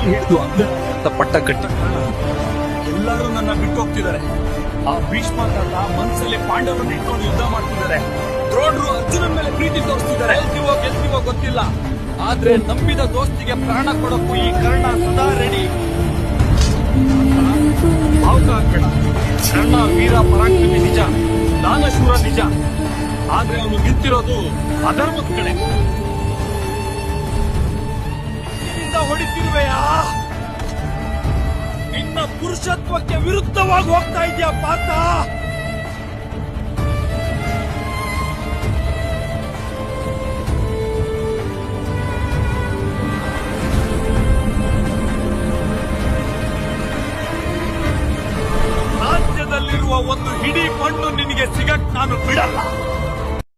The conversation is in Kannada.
ಕೈ ಹಿಡಿದು ಅಂತ ಪಟ್ಟ ಕಟ್ಟಿ ಎಲ್ಲರೂ ನನ್ನ ಬಿಟ್ಟು ಹೋಗ್ತಿದ್ದಾರೆ. ಆ ಭೀಷ್ಮಾಚಾರ್ಯ ಮನಸ್ಸಲ್ಲಿ ಪಾಂಡವರನ್ನ ಇಟ್ಕೊಂಡು ಯುದ್ಧ ಮಾಡ್ತಿದ್ದಾರೆ. ದ್ರೋಣರು ಅರ್ಜುನನ ಮೇಲೆ ಪ್ರೀತಿ ತೋರಿಸ್ತಿದ್ದಾರೆ. ಗೆಲ್ತೀವೋ ಗೊತ್ತಿಲ್ಲ, ಆದ್ರೆ ನಂಬಿದ ದೋಸ್ತಿಗೆ ಪ್ರಾಣ ಕೊಡಕ್ಕೂ ಈ ಕರ್ಣ ಸದಾ ರೆಡಿ. ಭಾವುಕ ಆಗ್ಬೇಡ. ಕರ್ಣ ವೀರ ಪರಾಕ್ರಮಿ ನಿಜ, ದಾನಶೂರ ನಿಜ, ಆದ್ರೆ ಅವನು ನಿಂತಿರೋದು ಅಧರ್ಮದ ಕಡೆ. ಹೊಡಿತಿರುವೆಯಾ? ನಿನ್ನ ಪುರುಷತ್ವಕ್ಕೆ ವಿರುದ್ಧವಾಗಿ ಹೋಗ್ತಾ ಇದೆಯಾ ಪಾತ? ರಾಜ್ಯದಲ್ಲಿರುವ ಒಂದು ಹಿಡಿ ಮಣ್ಣು ನಿನಗೆ ಸಿಗಕ್ ನಾನು ಬಿಡಲ್ಲ.